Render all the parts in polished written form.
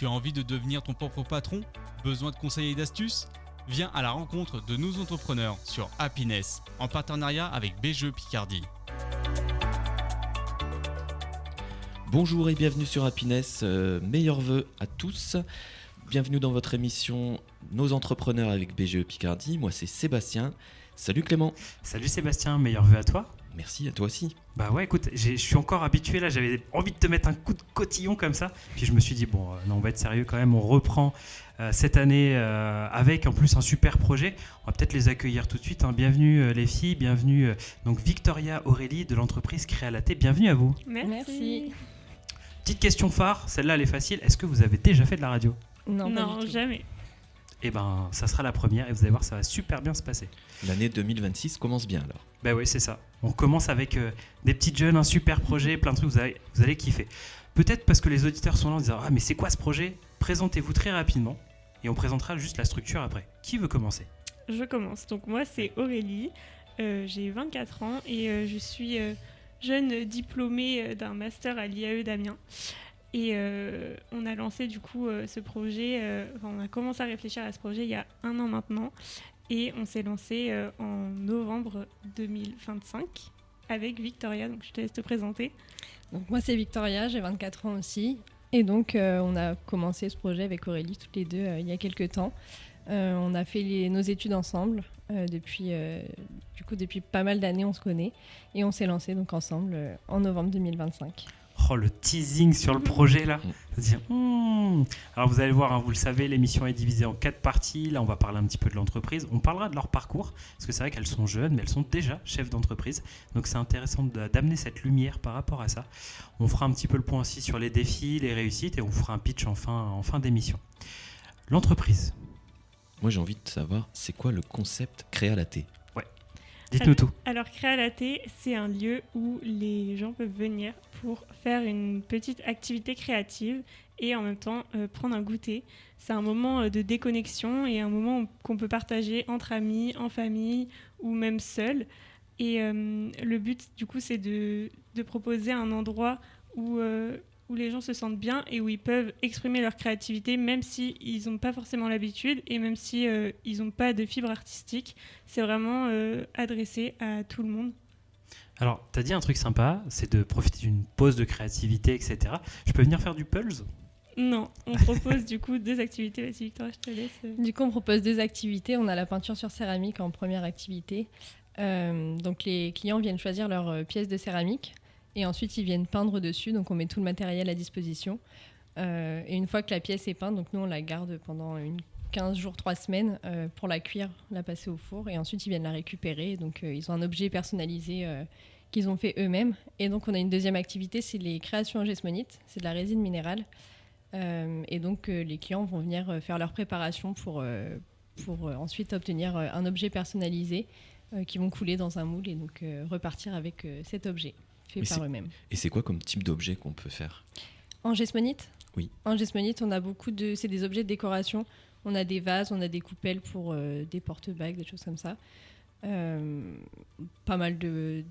Tu as envie de devenir ton propre patron ? Besoin de conseils et d'astuces ? Viens à la rencontre de nos entrepreneurs sur Happiness, en partenariat avec BGE Picardie. Bonjour et bienvenue sur Happiness, meilleurs vœux à tous. Bienvenue dans votre émission Nos entrepreneurs avec BGE Picardie. Moi c'est Sébastien. Salut Clément. Salut Sébastien, meilleurs vœux à toi. Merci, à toi aussi. Bah ouais, écoute, je suis encore habitué là, j'avais envie de te mettre un coup de cotillon comme ça. Puis je me suis dit, non, on va être sérieux quand même, on reprend cette année avec en plus un super projet. On va peut-être les accueillir tout de suite. Hein. Bienvenue les filles, bienvenue donc Victoria, Aurélie de l'entreprise Créalaté. Bienvenue à vous. Merci. Petite question phare, celle-là elle est facile. Est-ce que vous avez déjà fait de la radio ? Non, jamais. Eh ben, ça sera la première et vous allez voir, ça va super bien se passer. L'année 2026 commence bien alors. Ben oui, c'est ça. On commence avec des petites jeunes, un super projet, plein de trucs, vous allez kiffer. Peut-être parce que les auditeurs sont là en disant « Ah, mais c'est quoi ce projet ? Présentez-vous très rapidement et on présentera juste la structure après. » Qui veut commencer ? Je commence. Donc moi, c'est Aurélie. J'ai 24 ans et je suis jeune diplômée d'un master à l'IAE d'Amiens. Et on a lancé du coup ce projet, on a commencé à réfléchir à ce projet il y a 1 an maintenant. Et on s'est lancé en novembre 2025 avec Victoria. Donc je te laisse te présenter. Donc moi c'est Victoria, j'ai 24 ans aussi. Et donc on a commencé ce projet avec Aurélie toutes les deux il y a quelques temps. On a fait nos études ensemble. Depuis pas mal d'années on se connaît. Et on s'est lancé donc ensemble en novembre 2025. Oh, le teasing sur le projet là. Alors vous allez voir, hein, vous le savez, l'émission est divisée en 4 parties. Là on va parler un petit peu de l'entreprise. On parlera de leur parcours, parce que c'est vrai qu'elles sont jeunes, mais elles sont déjà chefs d'entreprise. Donc c'est intéressant d'amener cette lumière par rapport à ça. On fera un petit peu le point aussi sur les défis, les réussites, et on fera un pitch en fin d'émission. L'entreprise. Moi j'ai envie de savoir, c'est quoi le concept Créalaté ? Dites-nous tout. Alors Créalaté, c'est un lieu où les gens peuvent venir pour faire une petite activité créative et en même temps prendre un goûter. C'est un moment de déconnexion et un moment qu'on peut partager entre amis, en famille ou même seul. Et le but du coup c'est de proposer un endroit où les gens se sentent bien et où ils peuvent exprimer leur créativité même s'ils n'ont pas forcément l'habitude et même si ils n'ont pas de fibre artistique. C'est vraiment adressé à tout le monde. Alors, tu as dit un truc sympa, c'est de profiter d'une pause de créativité, etc. Je peux venir faire du Pulse ? Non, on propose du coup 2 activités. Vas-y Victoria, je te laisse. Du coup on propose 2 activités. On a la peinture sur céramique en première activité. Donc les clients viennent choisir leur pièce de céramique. Et ensuite, ils viennent peindre dessus. Donc, on met tout le matériel à disposition. Et une fois que la pièce est peinte, donc nous, on la garde pendant 15 jours, 3 semaines pour la cuire, la passer au four. Et ensuite, ils viennent la récupérer. Donc, ils ont un objet personnalisé qu'ils ont fait eux-mêmes. Et donc, on a une deuxième activité, c'est les créations en gessmonite. C'est de la résine minérale. Et donc, les clients vont venir faire leur préparation pour ensuite obtenir un objet personnalisé qui vont couler dans un moule et donc repartir avec cet objet. Par eux-mêmes. Et c'est quoi comme type d'objet qu'on peut faire ? En gessmonite ? Oui. En gessmonite, on a c'est des objets de décoration. On a des vases, on a des coupelles pour des porte-bagues, des choses comme ça. Pas mal de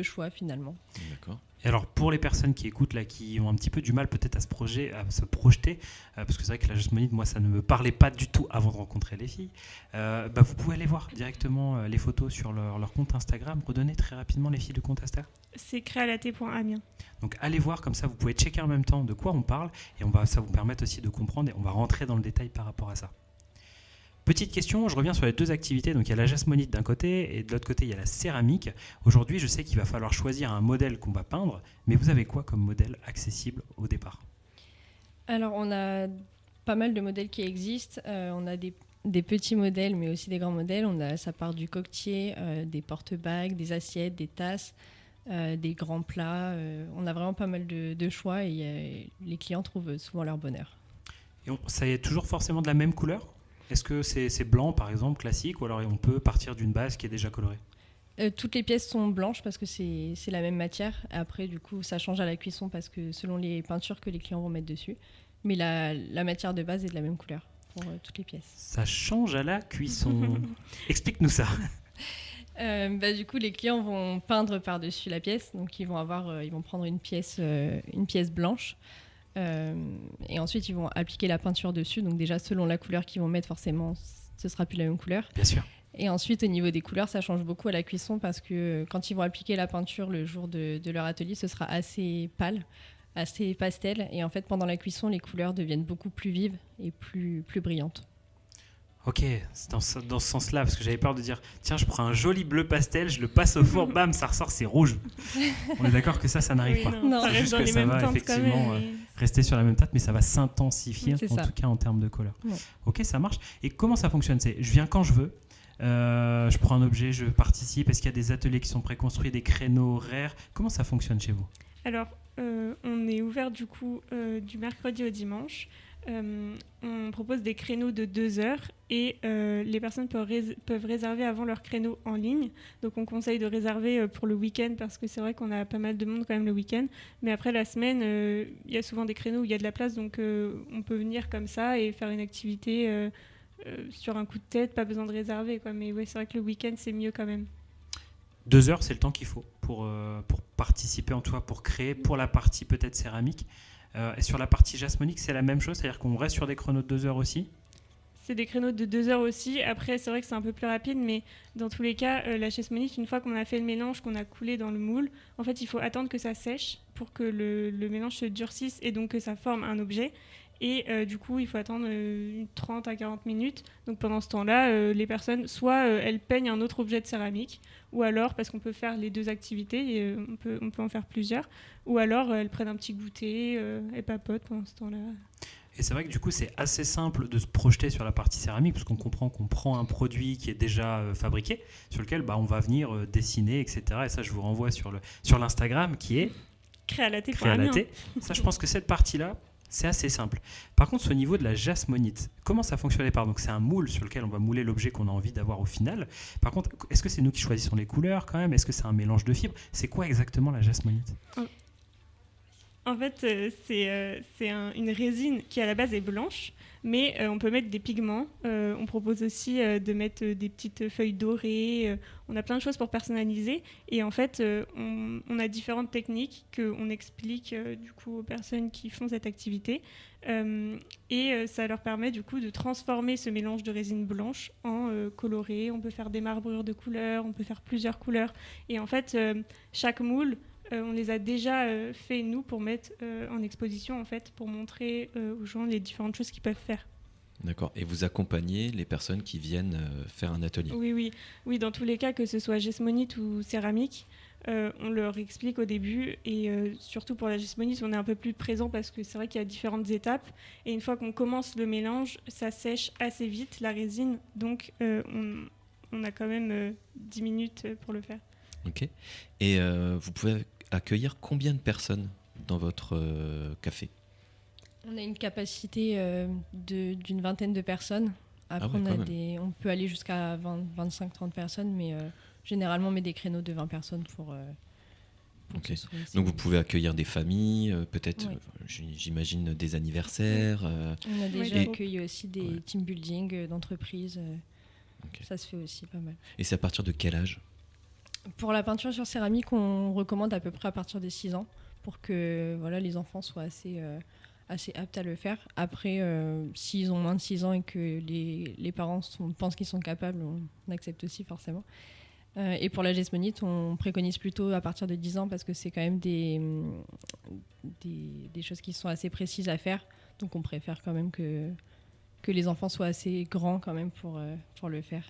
choix finalement. D'accord. Et alors pour les personnes qui écoutent là, qui ont un petit peu du mal peut-être à se projeter, parce que c'est vrai que la gessmonite, moi ça ne me parlait pas du tout avant de rencontrer les filles, vous pouvez aller voir directement les photos sur leur compte Instagram. Redonnez très rapidement les filles de compte Insta. C'est créalaté.amiens. Donc allez voir, comme ça vous pouvez checker en même temps de quoi on parle et ça vous permettre aussi de comprendre et on va rentrer dans le détail par rapport à ça. Petite question, je reviens sur les 2 activités. Donc il y a la gessmonite d'un côté et de l'autre côté il y a la céramique. Aujourd'hui je sais qu'il va falloir choisir un modèle qu'on va peindre, mais vous avez quoi comme modèle accessible au départ ? Alors on a pas mal de modèles qui existent. On a des petits modèles mais aussi des grands modèles. Ça part du coquetier, des porte-bagues, des assiettes, des tasses, des grands plats. On a vraiment pas mal de choix et les clients trouvent souvent leur bonheur. Et ça est toujours forcément de la même couleur ? Est-ce que c'est blanc, par exemple, classique, ou alors on peut partir d'une base qui est déjà colorée ? Toutes les pièces sont blanches parce que c'est la même matière. Après, du coup, ça change à la cuisson parce que selon les peintures que les clients vont mettre dessus. Mais la matière de base est de la même couleur pour toutes les pièces. Ça change à la cuisson. Explique-nous ça. Du coup, les clients vont peindre par-dessus la pièce. Donc, ils vont prendre une pièce blanche. Et ensuite, ils vont appliquer la peinture dessus. Donc déjà, selon la couleur qu'ils vont mettre, forcément, ce sera plus la même couleur. Bien sûr. Et ensuite, au niveau des couleurs, ça change beaucoup à la cuisson parce que quand ils vont appliquer la peinture le jour de leur atelier, ce sera assez pâle, assez pastel. Et en fait, pendant la cuisson, les couleurs deviennent beaucoup plus vives et plus brillantes. Ok, c'est dans ce sens-là, parce que j'avais peur de dire tiens, je prends un joli bleu pastel, je le passe au four, bam, ça ressort, c'est rouge. On est d'accord que ça n'arrive Oui, pas. non, ça Juste reste dans que les ça mêmes va teintes quand effectivement même. rester sur la même teinte, mais ça va s'intensifier, C'est en ça. tout cas en termes de couleur. Ouais. Ok, ça marche. Et comment ça fonctionne? Je viens quand je veux, je prends un objet, je participe. Est-ce qu'il y a des ateliers qui sont préconstruits, des créneaux horaires? Comment ça fonctionne chez vous? Alors, on est ouvert du coup du mercredi au dimanche. On propose des créneaux de 2 heures et les personnes peuvent réserver avant leur créneau en ligne. Donc on conseille de réserver pour le week-end parce que c'est vrai qu'on a pas mal de monde quand même le week-end. Mais après la semaine, il y a souvent des créneaux où il y a de la place, donc on peut venir comme ça et faire une activité sur un coup de tête, pas besoin de réserver, quoi. Mais ouais, c'est vrai que le week-end c'est mieux quand même. 2 heures, c'est le temps qu'il faut pour participer, en tout cas pour créer, pour la partie peut-être céramique. Et sur la partie jasmonique, c'est la même chose, c'est-à-dire qu'on reste sur des chronos de 2 heures aussi? C'est des créneaux de 2 heures aussi. Après, c'est vrai que c'est un peu plus rapide, mais dans tous les cas, la jasmonite, une fois qu'on a fait le mélange, qu'on a coulé dans le moule, en fait, il faut attendre que ça sèche pour que le mélange se durcisse et donc que ça forme un objet. Et du coup, il faut attendre 30 à 40 minutes. Donc pendant ce temps-là, les personnes, soit elles peignent un autre objet de céramique, ou alors, parce qu'on peut faire les deux activités, et on peut en faire plusieurs, ou alors elles prennent un petit goûter, elles papotent pendant ce temps-là. Et c'est vrai que du coup, c'est assez simple de se projeter sur la partie céramique, parce qu'on comprend qu'on prend un produit qui est déjà fabriqué, sur lequel on va venir dessiner, etc. Et ça, je vous renvoie sur l'Instagram qui est Créalaté. Créalaté. Ça, je pense que cette partie-là, c'est assez simple. Par contre, au niveau de la jasmonite, comment ça fonctionnait par? Donc, c'est un moule sur lequel on va mouler l'objet qu'on a envie d'avoir au final. Par contre, est-ce que c'est nous qui choisissons les couleurs quand même? Est-ce que c'est un mélange de fibres? C'est quoi exactement la jasmonite? En fait, c'est une résine qui à la base est blanche, mais on peut mettre des pigments. On propose aussi de mettre des petites feuilles dorées. On a plein de choses pour personnaliser. Et en fait, on a différentes techniques qu'on explique du coup aux personnes qui font cette activité. Et ça leur permet du coup de transformer ce mélange de résine blanche en coloré. On peut faire des marbrures de couleurs, on peut faire plusieurs couleurs. Et en fait, chaque moule, on les a déjà fait nous pour mettre en exposition en fait, pour montrer aux gens les différentes choses qu'ils peuvent faire. D'accord. Et vous accompagnez les personnes qui viennent faire un atelier? Oui, dans tous les cas, que ce soit jasmonite ou céramique, on leur explique au début et surtout pour la jasmonite, on est un peu plus présent parce que c'est vrai qu'il y a différentes étapes et une fois qu'on commence le mélange, ça sèche assez vite la résine, donc on a quand même 10 minutes pour le faire. Ok. Et vous pouvez accueillir combien de personnes dans votre café? On a une capacité d'une vingtaine de personnes. Après, on peut aller jusqu'à 25-30 personnes, mais généralement, on met des créneaux de 20 personnes pour okay. Donc, vous pouvez accueillir des familles, peut-être, ouais. J'imagine, des anniversaires. On a déjà accueilli aussi des team building d'entreprises. Okay. Ça se fait aussi pas mal. Et c'est à partir de quel âge? Pour la peinture sur céramique, on recommande à peu près à partir des 6 ans pour que les enfants soient assez aptes à le faire. Après, s'ils ont moins de 6 ans et que les parents pensent qu'ils sont capables, on accepte aussi forcément. Et pour la jasmonite, on préconise plutôt à partir de 10 ans parce que c'est quand même des choses qui sont assez précises à faire. Donc on préfère quand même que les enfants soient assez grands quand même pour le faire.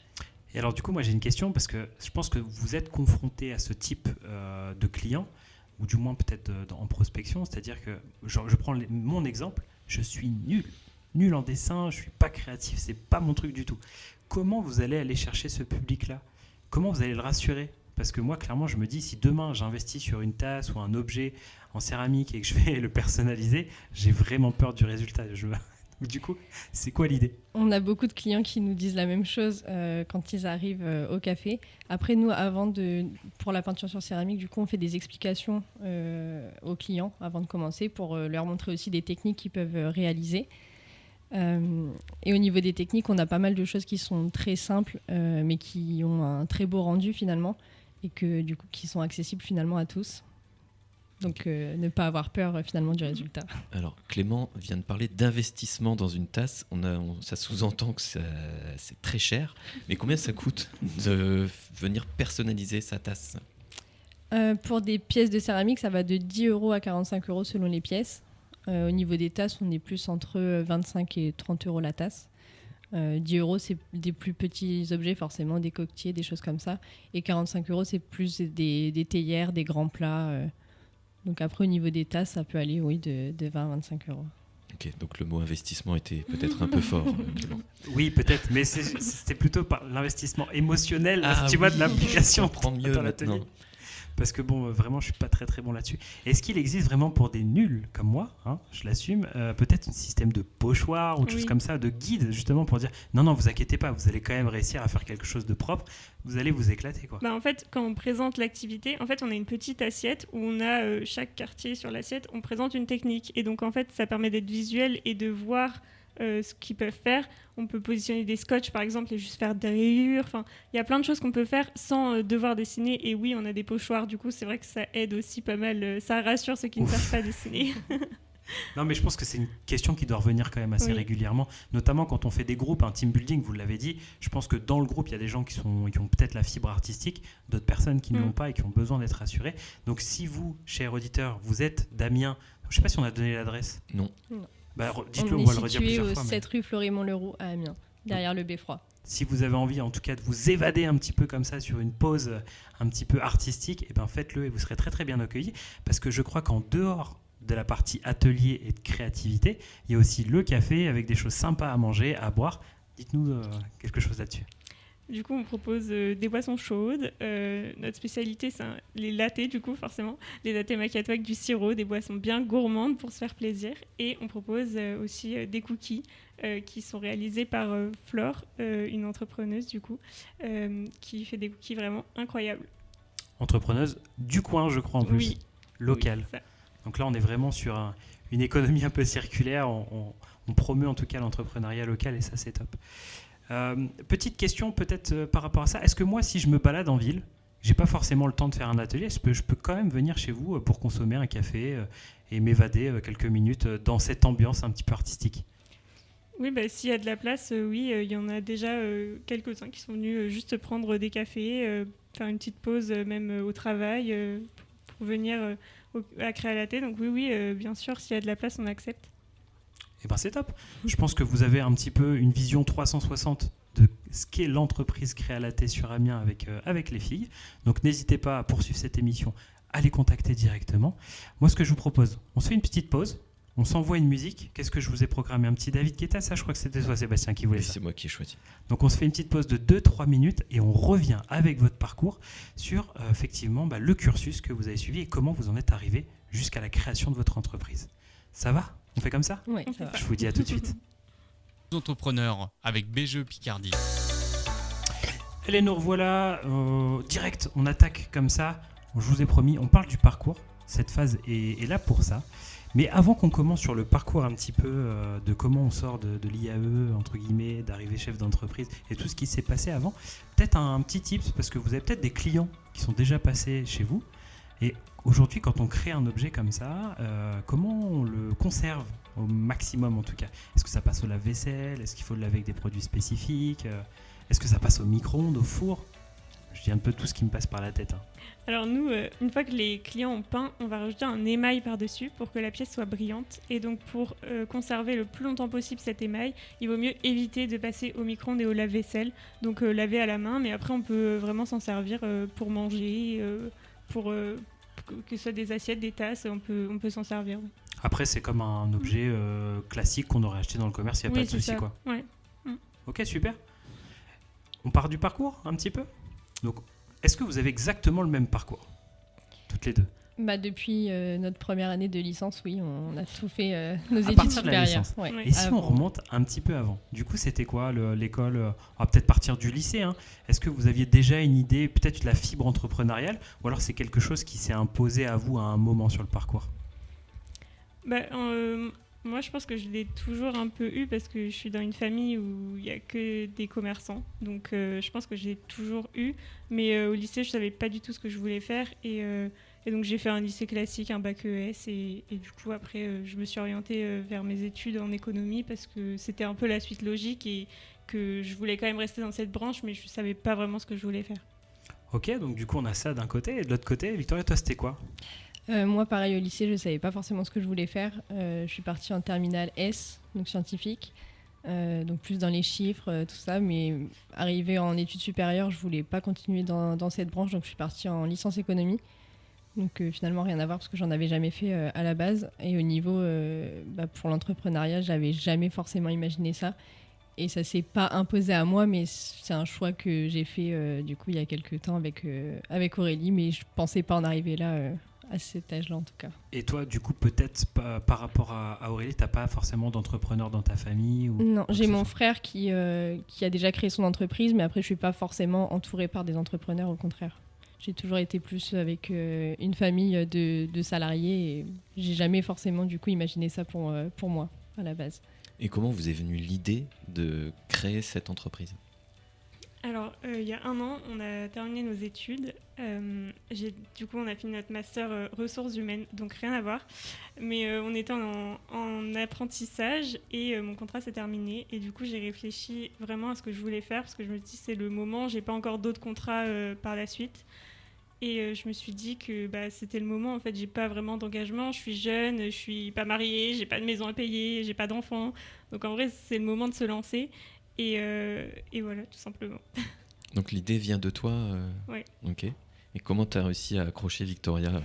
Et alors du coup, moi j'ai une question parce que je pense que vous êtes confronté à ce type de clients, ou du moins peut-être en prospection, c'est-à-dire que je prends mon exemple, je suis nul en dessin, je suis pas créatif, c'est pas mon truc du tout. Comment vous allez aller chercher ce public-là? Comment vous allez le rassurer? Parce que moi, clairement, je me dis, si demain j'investis sur une tasse ou un objet en céramique et que je vais le personnaliser, j'ai vraiment peur du résultat. Du coup, c'est quoi l'idée? On a beaucoup de clients qui nous disent la même chose quand ils arrivent au café. Après, nous, pour la peinture sur céramique, du coup, on fait des explications aux clients avant de commencer pour leur montrer aussi des techniques qu'ils peuvent réaliser. Et au niveau des techniques, on a pas mal de choses qui sont très simples, mais qui ont un très beau rendu finalement, et du coup, qui sont accessibles finalement à tous. Donc ne pas avoir peur finalement du résultat. Alors Clément vient de parler d'investissement dans une tasse. Ça sous-entend que c'est très cher. Mais combien ça coûte de venir personnaliser sa tasse ? Pour des pièces de céramique, ça va de 10 € à 45 € selon les pièces. Au niveau des tasses, on est plus entre 25 et 30 € la tasse. 10 €, c'est des plus petits objets, forcément, des coquetiers, des choses comme ça. Et 45 €, c'est plus des théières, des grands plats. Donc après, au niveau des tasses, ça peut aller, oui, de 20 à 25 €. Ok, donc le mot investissement était peut-être un peu fort, Clément. Oui, peut-être, mais c'était plutôt par l'investissement émotionnel, tu vois, de l'application comprends mieux dans l'atelier. maintenant. Parce que bon, vraiment, je suis pas très très bon là-dessus. Est-ce qu'il existe vraiment pour des nuls comme moi, je l'assume, peut-être un système de pochoir ou de choses comme ça, de guide justement pour dire non, vous inquiétez pas, vous allez quand même réussir à faire quelque chose de propre, vous allez vous éclater quoi. En fait, quand on présente l'activité, en fait, on a une petite assiette où on a chaque quartier sur l'assiette, on présente une technique. Et donc, en fait, ça permet d'être visuel et de voir ce qu'ils peuvent faire. On peut positionner des scotch, par exemple, et juste faire des rayures. Enfin, il y a plein de choses qu'on peut faire sans devoir dessiner. Et oui, on a des pochoirs. Du coup, c'est vrai que ça aide aussi pas mal. Ça rassure ceux qui ne savent pas dessiner. Non, mais je pense que c'est une question qui doit revenir quand même assez régulièrement, notamment quand on fait des groupes, un team building, vous l'avez dit. Je pense que dans le groupe, il y a des gens qui ont peut-être la fibre artistique, d'autres personnes qui ne l'ont pas et qui ont besoin d'être rassurées. Donc, si vous, chers auditeurs, vous êtes Damien, je ne sais pas si on a donné l'adresse. Non. Dites-le, on va le redire situé plusieurs au fois. 7 rue Florimont-Leroux à Amiens, derrière le Beffroi. Si vous avez envie, en tout cas, de vous évader un petit peu comme ça sur une pause un petit peu artistique, faites-le et vous serez très très bien accueillis. Parce que je crois qu'en dehors de la partie atelier et de créativité, il y a aussi le café avec des choses sympas à manger, à boire. Dites-nous quelque chose là-dessus. Du coup, on propose des boissons chaudes. Notre spécialité, c'est les lattés, du coup, forcément. Les lattés macchiato avec du sirop, des boissons bien gourmandes pour se faire plaisir. Et on propose aussi des cookies qui sont réalisés par Flore, une entrepreneuse, du coup, qui fait des cookies vraiment incroyables. Entrepreneuse du coin, je crois, en plus. Oui. Locale. Oui, donc là, on est vraiment sur une économie un peu circulaire. On promeut en tout cas l'entrepreneuriat local et ça, c'est top. Petite question peut-être par rapport à ça. Est-ce que moi, si je me balade en ville, j'ai pas forcément le temps de faire un atelier, est-ce que je peux quand même venir chez vous pour consommer un café et m'évader quelques minutes dans cette ambiance un petit peu artistique ? Oui, s'il y a de la place, oui, il y en a déjà quelques-uns qui sont venus juste prendre des cafés, faire une petite pause même au travail pour venir à Créalaté. Donc oui, bien sûr, s'il y a de la place, on accepte. C'est top. Je pense que vous avez un petit peu une vision 360 de ce qu'est l'entreprise Créalaté sur Amiens avec les filles. Donc n'hésitez pas à poursuivre cette émission, à les contacter directement. Moi, ce que je vous propose, on se fait une petite pause, on s'envoie une musique. Qu'est-ce que je vous ai programmé ? Un petit David Guetta, ça je crois que c'était toi Sébastien qui voulait ça. C'est moi qui ai choisi. Donc on se fait une petite pause de 2-3 minutes et on revient avec votre parcours sur effectivement le cursus que vous avez suivi et comment vous en êtes arrivé jusqu'à la création de votre entreprise. Ça va ? On fait comme ça ? Oui, ça va. Je vous dis à tout de suite. Entrepreneurs avec BGE Picardie. Allez, nous revoilà. Direct, on attaque comme ça. Je vous ai promis, on parle du parcours. Cette phase est là pour ça. Mais avant qu'on commence sur le parcours un petit peu de comment on sort de l'IAE, entre guillemets, d'arriver chef d'entreprise et tout ce qui s'est passé avant, peut-être un petit tips, parce que vous avez peut-être des clients qui sont déjà passés chez vous. Et aujourd'hui, quand on crée un objet comme ça, comment on le conserve au maximum en tout cas ? Est-ce que ça passe au lave-vaisselle ? Est-ce qu'il faut le laver avec des produits spécifiques ? Est-ce que ça passe au micro-ondes, au four ? Je dis un peu tout ce qui me passe par la tête. Alors nous, une fois que les clients ont peint, on va rajouter un émail par-dessus pour que la pièce soit brillante. Et donc pour conserver le plus longtemps possible cet émail, il vaut mieux éviter de passer au micro-ondes et au lave-vaisselle. Donc laver à la main, mais après on peut vraiment s'en servir pour manger, pour que ce soit des assiettes, des tasses, on peut s'en servir. Oui. Après, c'est comme un objet classique qu'on aurait acheté dans le commerce, il n'y a pas de souci, quoi. Ouais. Ok, super. On part du parcours un petit peu ? Donc, est-ce que vous avez exactement le même parcours ? Toutes les deux ? Depuis notre première année de licence, oui, on a tout fait nos À études partir de la supérieures. licence. Ouais. Et si on remonte un petit peu avant ? Du coup, c'était quoi l'école ? On va peut-être partir du lycée. Est-ce que vous aviez déjà une idée, peut-être la fibre entrepreneuriale ? Ou alors c'est quelque chose qui s'est imposé à vous à un moment sur le parcours ? Moi, je pense que je l'ai toujours un peu eu parce que je suis dans une famille où il n'y a que des commerçants. Donc, je pense que j'ai toujours eu. Mais au lycée, je ne savais pas du tout ce que je voulais faire. Et Et donc j'ai fait un lycée classique, un bac ES, et du coup après je me suis orientée vers mes études en économie parce que c'était un peu la suite logique et que je voulais quand même rester dans cette branche, mais je ne savais pas vraiment ce que je voulais faire. Ok, donc du coup on a ça d'un côté, et de l'autre côté, Victoria, toi c'était quoi ? Moi, pareil, au lycée, je ne savais pas forcément ce que je voulais faire. Je suis partie en terminale S, donc scientifique, donc plus dans les chiffres, tout ça. Mais arrivée en études supérieures, je ne voulais pas continuer dans cette branche, donc je suis partie en licence économie. Donc finalement, rien à voir parce que j'en avais jamais fait à la base. Et au niveau, pour l'entrepreneuriat, je n'avais jamais forcément imaginé ça. Et ça ne s'est pas imposé à moi, mais c'est un choix que j'ai fait du coup il y a quelques temps avec Aurélie. Mais je ne pensais pas en arriver là. À cet âge-là, en tout cas. Et toi, du coup, peut-être par rapport à Aurélie, tu n'as pas forcément d'entrepreneur dans ta famille ou... Non, j'ai mon frère qui a déjà créé son entreprise, mais après, je ne suis pas forcément entourée par des entrepreneurs, au contraire. J'ai toujours été plus avec une famille de salariés et j'ai jamais forcément, du coup, imaginé ça pour moi, à la base. Et comment vous est venue l'idée de créer cette entreprise ? Alors, il y a 1 an, on a terminé nos études. Du coup, on a fini notre master ressources humaines, donc rien à voir. Mais on était en apprentissage et mon contrat s'est terminé. Et du coup, j'ai réfléchi vraiment à ce que je voulais faire parce que je me dis c'est le moment, j'ai pas encore d'autres contrats par la suite. Et je me suis dit que c'était le moment. En fait, j'ai pas vraiment d'engagement. Je suis jeune, je suis pas mariée, j'ai pas de maison à payer, j'ai pas d'enfants. Donc en vrai, c'est le moment de se lancer. Et voilà, tout simplement. Donc l'idée vient de toi Ouais. Ok. Et comment tu as réussi à accrocher Victoria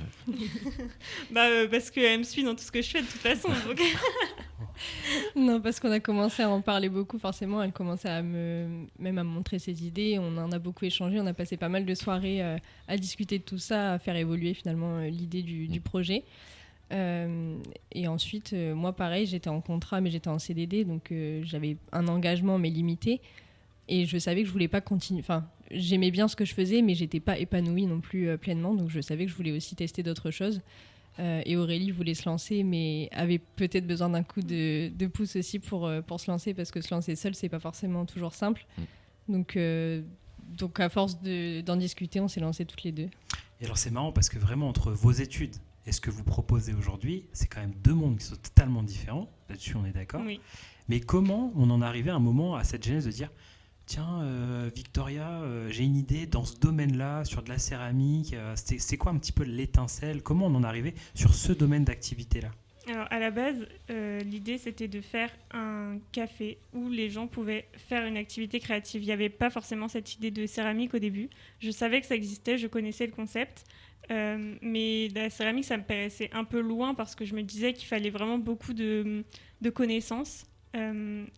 Parce qu'elle me suit dans tout ce que je fais de toute façon. Donc... Non, parce qu'on a commencé à en parler beaucoup, forcément. Elle commençait même à me montrer ses idées. On en a beaucoup échangé. On a passé pas mal de soirées à discuter de tout ça, à faire évoluer finalement l'idée du projet. Et ensuite, moi pareil, j'étais en contrat, mais j'étais en CDD, donc j'avais un engagement, mais limité. Et je savais que je voulais pas continuer. Enfin, j'aimais bien ce que je faisais, mais j'étais pas épanouie non plus pleinement. Donc je savais que je voulais aussi tester d'autres choses. Et Aurélie voulait se lancer, mais avait peut-être besoin d'un coup de pouce aussi pour se lancer, parce que se lancer seule, c'est pas forcément toujours simple. Donc à force d'en discuter, on s'est lancés toutes les deux. Et alors c'est marrant parce que vraiment entre vos études et ce que vous proposez aujourd'hui, c'est quand même 2 mondes qui sont totalement différents. Là-dessus, on est d'accord. Oui. Mais comment on en est arrivé à un moment à cette genèse de dire tiens, Victoria, j'ai une idée dans ce domaine-là, sur de la céramique. C'est quoi un petit peu l'étincelle ? Comment on en est arrivé sur ce domaine d'activité-là ? Alors à la base, l'idée c'était de faire un café où les gens pouvaient faire une activité créative. Il n'y avait pas forcément cette idée de céramique au début. Je savais que ça existait, je connaissais le concept. Mais la céramique, ça me paraissait un peu loin parce que je me disais qu'il fallait vraiment beaucoup de connaissances.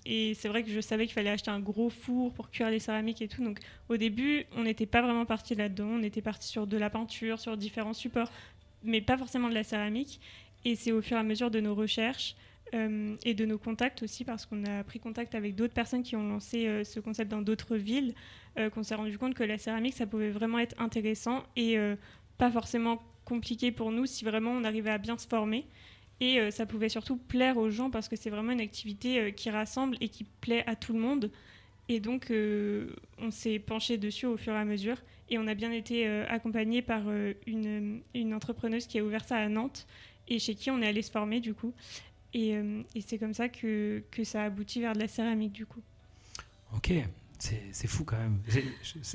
Et c'est vrai que je savais qu'il fallait acheter un gros four pour cuire les céramiques et tout. Donc au début, on n'était pas vraiment parti là-dedans. On était parti sur de la peinture, sur différents supports, mais pas forcément de la céramique. Et c'est au fur et à mesure de nos recherches et de nos contacts aussi, parce qu'on a pris contact avec d'autres personnes qui ont lancé ce concept dans d'autres villes, qu'on s'est rendu compte que la céramique, ça pouvait vraiment être intéressant et pas forcément compliqué pour nous si vraiment on arrivait à bien se former. Et ça pouvait surtout plaire aux gens parce que c'est vraiment une activité qui rassemble et qui plaît à tout le monde. Et donc, on s'est penché dessus au fur et à mesure. Et on a bien été accompagnés par une entrepreneuse qui a ouvert ça à Nantes et chez qui on est allé se former du coup. Et c'est comme ça que ça aboutit vers de la céramique du coup. Ok, c'est fou quand même.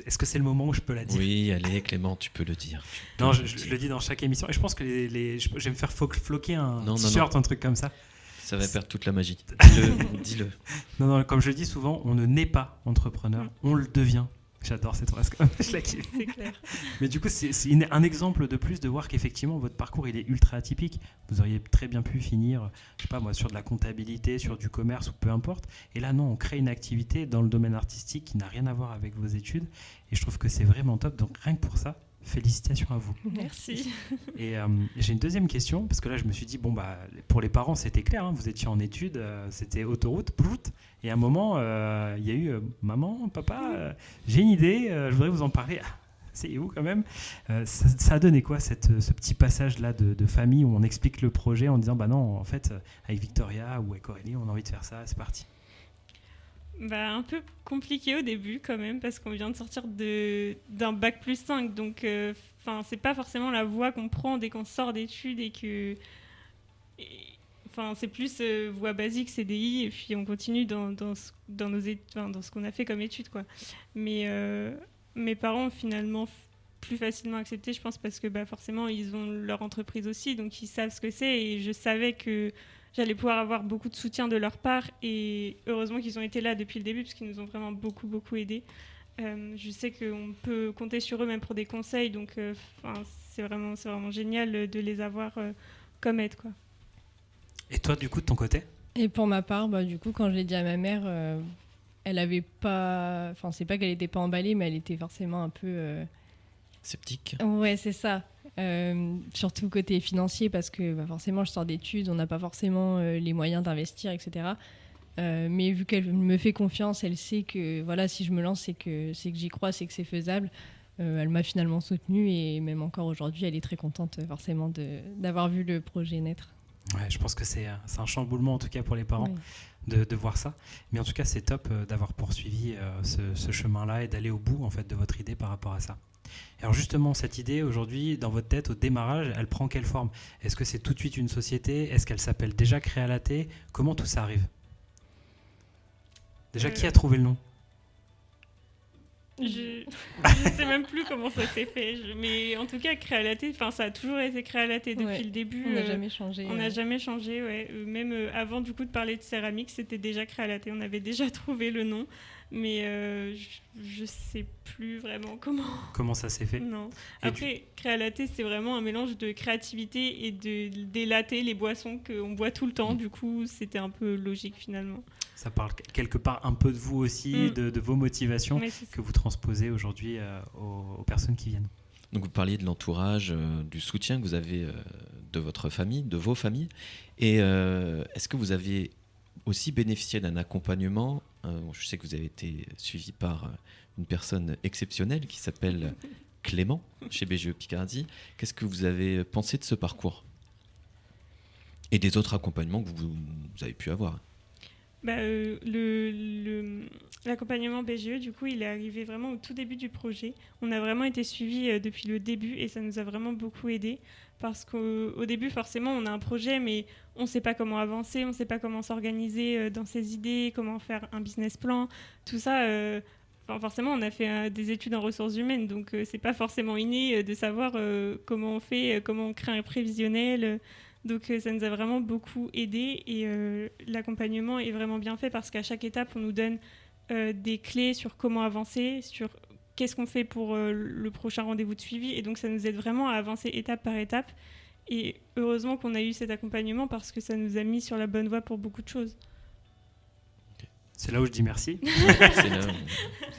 Est-ce que c'est le moment où je peux la dire ? Oui, allez Clément, tu peux le dire. Non, je le dis dans chaque émission. Et je pense que je vais me faire floquer un t-shirt, un truc comme ça. Ça va perdre toute la magie. Dis-le. Non, comme je le dis souvent, on ne naît pas entrepreneur, on le devient. J'adore cette phrase, je la kiffe. C'est clair. Mais du coup, c'est un exemple de plus de voir qu'effectivement, votre parcours, il est ultra atypique. Vous auriez très bien pu finir, je sais pas moi, sur de la comptabilité, sur du commerce ou peu importe. Et là, non, on crée une activité dans le domaine artistique qui n'a rien à voir avec vos études. Et je trouve que c'est vraiment top. Donc rien que pour ça, félicitations à vous. Merci. Et j'ai une deuxième question, parce que là, je me suis dit, pour les parents, c'était clair, hein, vous étiez en études, c'était autoroute, et à un moment, il y a eu maman, papa, j'ai une idée, je voudrais vous en parler. C'est où quand même ça a donné quoi, ce petit passage-là de famille où on explique le projet en disant, non, en fait, avec Victoria ou avec Aurélie, on a envie de faire ça, c'est parti. Un peu compliqué au début quand même parce qu'on vient de sortir d'un bac+5, donc c'est pas forcément la voie qu'on prend dès qu'on sort d'études c'est plus voie basique CDI et puis on continue dans ce qu'on a fait comme études quoi. Mais mes parents ont finalement plus facilement accepté, je pense, parce que forcément ils ont leur entreprise aussi, donc ils savent ce que c'est et je savais que j'allais pouvoir avoir beaucoup de soutien de leur part et heureusement qu'ils ont été là depuis le début parce qu'ils nous ont vraiment beaucoup, beaucoup aidés. Je sais qu'on peut compter sur eux même pour des conseils, donc c'est vraiment génial de les avoir comme aide, quoi. Et toi, du coup, de ton côté ? Et pour ma part, du coup, quand je l'ai dit à ma mère, elle avait pas... Enfin, c'est pas qu'elle était pas emballée, mais elle était forcément un peu... Sceptique. Ouais, c'est ça. Surtout côté financier, parce que forcément, je sors d'études, on n'a pas forcément les moyens d'investir, etc. Mais vu qu'elle me fait confiance, elle sait que voilà, si je me lance, c'est que j'y crois, c'est que c'est faisable. Elle m'a finalement soutenue et même encore aujourd'hui, elle est très contente forcément d'avoir vu le projet naître. Ouais, je pense que c'est un chamboulement en tout cas pour les parents. Oui. De voir ça. Mais en tout cas, c'est top d'avoir poursuivi ce chemin-là et d'aller au bout en fait, de votre idée par rapport à ça. Alors justement, cette idée, aujourd'hui, dans votre tête, au démarrage, elle prend quelle forme ? Est-ce que c'est tout de suite une société ? Est-ce qu'elle s'appelle déjà Créalaté ? Comment tout ça arrive ? Déjà, qui a trouvé le nom ? Je sais même plus comment ça s'est fait. Mais en tout cas, Créalaté, ça a toujours été Créalaté depuis le début. On n'a jamais changé. On n'a jamais changé, ouais. Même avant du coup de parler de céramique, c'était déjà Créalaté. On avait déjà trouvé le nom. Mais je sais plus vraiment comment ça s'est fait. Non. Après, Créalaté, c'est vraiment un mélange de créativité et des lattés, les boissons qu'on boit tout le temps. Du coup, c'était un peu logique finalement. Ça parle quelque part un peu de vous aussi, de vos motivations que vous transposez aujourd'hui aux personnes qui viennent. Donc vous parliez de l'entourage, du soutien que vous avez de votre famille, de vos familles. Et est-ce que vous avez aussi bénéficié d'un accompagnement ? Je sais que vous avez été suivi par une personne exceptionnelle qui s'appelle Clément, chez BGE Picardie. Qu'est-ce que vous avez pensé de ce parcours ? Et des autres accompagnements que vous avez pu avoir ? L'accompagnement BGE, du coup, il est arrivé vraiment au tout début du projet. On a vraiment été suivis depuis le début et ça nous a vraiment beaucoup aidés parce qu'au début, forcément, on a un projet, mais on ne sait pas comment avancer, on ne sait pas comment s'organiser dans ses idées, comment faire un business plan, tout ça. Forcément, on a fait des études en ressources humaines, donc c'est pas forcément inné de savoir comment on fait, comment on crée un prévisionnel. Donc ça nous a vraiment beaucoup aidés et l'accompagnement est vraiment bien fait parce qu'à chaque étape, on nous donne des clés sur comment avancer, sur qu'est-ce qu'on fait pour le prochain rendez-vous de suivi. Et donc ça nous aide vraiment à avancer étape par étape. Et heureusement qu'on a eu cet accompagnement parce que ça nous a mis sur la bonne voie pour beaucoup de choses. C'est là où je dis merci.